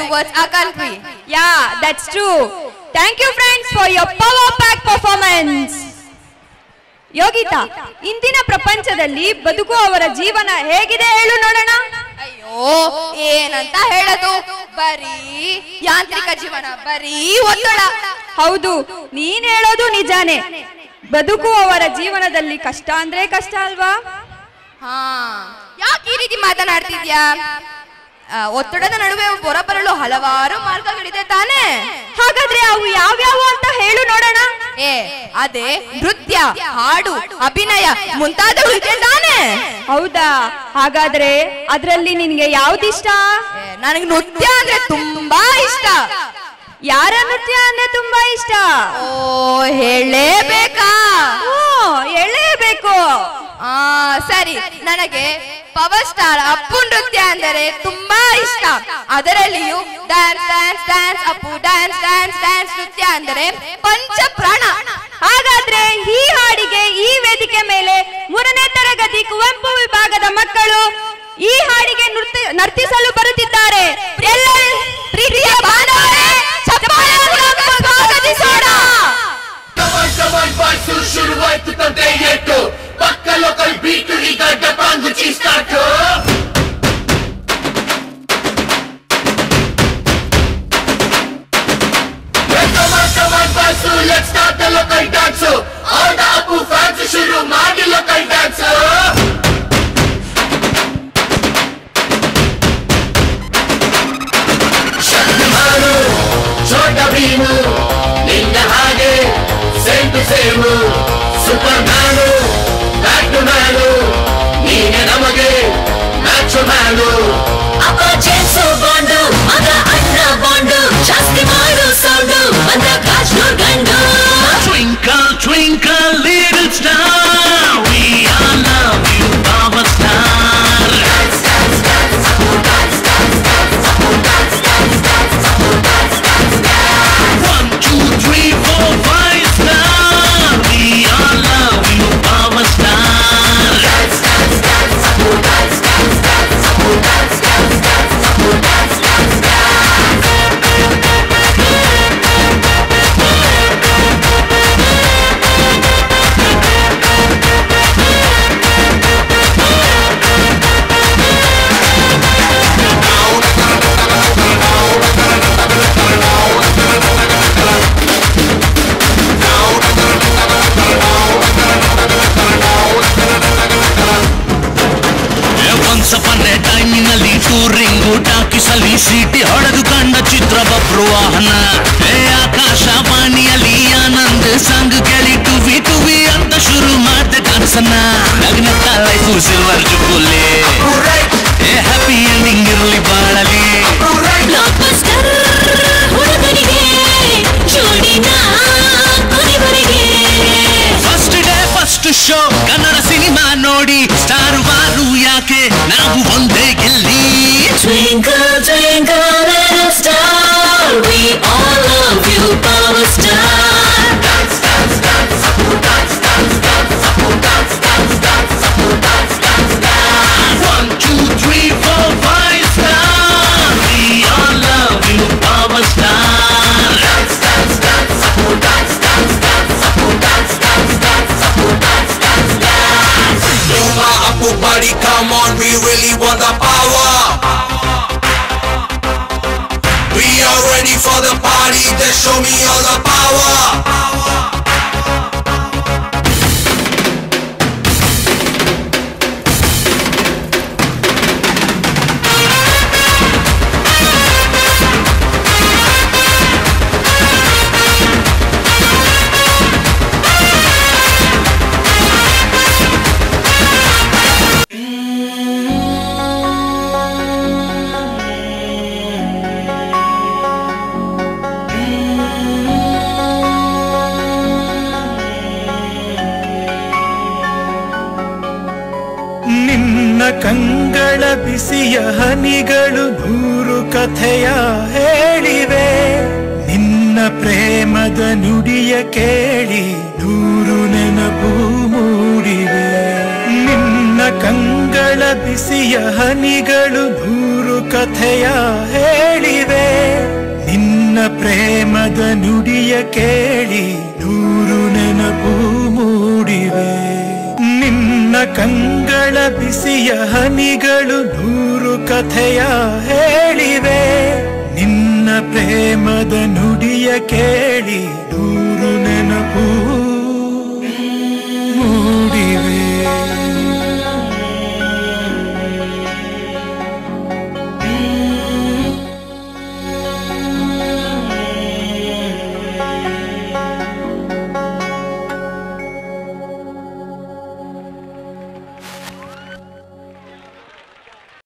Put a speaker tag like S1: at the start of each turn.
S1: towards our country.
S2: Yeah, that's true. Thank you friends for your power-packed performance. Yogita, ಇಂದಿನ ಪ್ರಪಂಚದಲ್ಲಿ ಬದುಕುವವರ ಜೀವನ ಹೇಗಿದೆ ಹೇಳು ನೋಡೋಣ.
S1: ಅಯ್ಯೋ, ಏನಂತ ಹೇಳೋದು, ಬರೀ ಯಾಂತ್ರಿಕ ಜೀವನ, ಬರೀ ಒತ್ತಡ.
S2: ಹೌದು, ನೀನ್ ಹೇಳೋದು ನಿಜಾನೇ. ಬದುಕುವವರ ಜೀವನದಲ್ಲಿ ಕಷ್ಟ ಅಂದ್ರೆ ಕಷ್ಟ ಅಲ್ವಾ?
S1: ಹಾ, ಯಾಕೆ ಈ ರೀತಿ ಮಾತನಾಡ್ತಿದ್ಯಾ? ಒತ್ತಡದ ನಡುವೆ ಹೊರಬರಲು ಹಲವಾರು ಮಾರ್ಗಗಳಿದೆ ತಾನೇ.
S2: ಹಾಗಾದ್ರೆ ಅವು ಯಾವ್ಯಾವು ಅಂತ ಹೇಳು ನೋಡೋಣ.
S1: ಅದೇ ನೃತ್ಯ, ಹಾಡು, ಅಭಿನಯ ಮುಂತಾದವು ಇದೆ ತಾನೇ.
S2: ಹೌದಾ? ಹಾಗಾದ್ರೆ ಅದ್ರಲ್ಲಿ ನಿನ್ಗೆ ಯಾವ್ದಿಷ್ಟ?
S1: ನನಗೆ ನೃತ್ಯ ಅಂದ್ರೆ ತುಂಬಾ ಇಷ್ಟ.
S2: ಯಾರ ನೃತ್ಯ ಅಂದ್ರೆ ತುಂಬಾ ಇಷ್ಟ?
S1: ಓ, ಹೇಳಲೇಬೇಕಾ?
S2: ಹೇಳಲೇಬೇಕು.
S1: ಸರಿ, ನನಗೆ ಪವರ್ ಸ್ಟಾರ್ ಅಪ್ಪು ನೃತ್ಯ ಅಂದರೆ ತುಂಬಾ ಇಷ್ಟ. ಅದರಲ್ಲಿಯೂ dance dance dance Appu dance dance dance ನೃತ್ಯ ಅಂದರೆ ಪಂಚ ಪ್ರಾಣ.
S2: ಹಾಗಾದ್ರೆ ಈ ಹಾಡಿಗೆ ಈ ವೇದಿಕೆ ಮೇಲೆ 3ನೇ ತರಗತಿ ಕುವೆಂಪು ವಿಭಾಗದ ಮಕ್ಕಳು ಈ ಹಾಡಿಗೆ ನರ್ತಿಸಲು ಬರುತ್ತಿದ್ದಾರೆ. ಎಲ್ಲರೂ ಪ್ರೀತಿಯ ಬಾಂಧವರೇ, ಚಪ್ಪಾಳೆಗಳನ್ನು ಸ್ವಾಗತಿಸೋಣ.
S3: ಶುರುವಾಯ್ತು ತಂದೆ ಏಟು ಪಕ್ಕ ಲೋಕಲ್ ಬೀಟು ಈಗ ಡಪಾಂಗು ಚೀಸ್ಟಾಟು. Let's start the local dance. All the Apu fans ಶುರು ಮಾಡಿ local dance. ಶಕ್ತಿಮಾನು ಚೋಟ ಭೀಮು ನಿನ್ನ ಹಾಗೆ same to same. Superman back to man ನೀನೆ ನಮಗೆ ಮ್ಯಾಚ್ ಮ್ಯಾನು.
S4: ಅಪ್ಪ ಜೇಮ್ಸು ಬಾಂಡು ಮಗ ಅಣ್ಣ ಬಾಂಡು ಜಾಸ್ತಿ ಮಾಡು ಸೌಂಡು ಬಂದ ಕಾಶ್ನೂರ್ ಗಂಡು.
S3: Twinkle twinkle little star, we all love you power star. Dance dance dance Apu dance dance dance Apu dance dance dance Apu dance dance dance. 1 2 3 4 5 star, we all love you power star. Dance dance dance Apu dance dance dance Apu dance dance dance Apu dance dance dance. ಟೈಮಿನಲ್ಲಿ touring ಟಾಕಿಸಲಿ ಸೀಟಿ ಹೊಡೆದು ಕಂಡ ಚಿತ್ರ ಬಬ್ರು ವಾಹನ. ಆಕಾಶವಾಣಿಯಲ್ಲಿ ಆನಂದ್ ಸಂಗ್ ಕೇಳಿ ಟುವಿ ಟುವಿ ಅಂತ ಶುರು ಮಾಡ್ದೆ ಡಾನ್ಸನ್ನ. ನಗ್ನತ್ತ ಲೈಫು ಸಿಲ್ವರ್ ಜುಗುಲಿ, ಹ್ಯಾಪಿ ಎಂಡಿಂಗ್ ಇರಲಿ ಬಾಳಲಿ. First day first show Kannada cinema ನೋಡಿ ಸ್ಟಾರ್ ವಾರು ಯಾಕೆ ನಾವು ಒಂದೇ ಗೆಲ್ಲಿ.
S4: Twinkle twinkle little star, we all love you power star.
S3: Dance dance dance Apu dance dance dance Apu dance dance dance Apu dance dance dance. 1 2 3 4 5 star, we all love you power star. Dance dance dance Apu dance dance dance Apu dance dance dance Apu dance dance dance. Yuma Apu buddy, come on, we really want the power. We are ready for the party, then show me all the power.
S5: ಕಂಗಳ ಬಿಸಿಯ ಹನಿಗಳು 100 ಕಥೆಯ ಹೇಳಿವೆ. ನಿನ್ನ ಪ್ರೇಮದ ನುಡಿಯ ಕೇಳಿ 100 ನೆನಪು ಮೂಡಿವೆ. ನಿನ್ನ ಕಂಗಳ ಬಿಸಿಯ ಹನಿಗಳು 100 ಕಥೆಯ ಹೇಳಿವೆ. ಪ್ರೇಮದ ನುಡಿಯ ಕೇಳಿ ನೂರು ನೆನಪು ಮೂಡಿವೆ. ನಿನ್ನ ಕಂಗಳ ಬಿಸಿಯ ಹನಿಗಳು ನೂರು ಕಥೆಯ ಹೇಳಿವೆ. ನಿನ್ನ ಪ್ರೇಮದ ನುಡಿಯ ಕೇಳಿ ನೂರು ನೆನಪು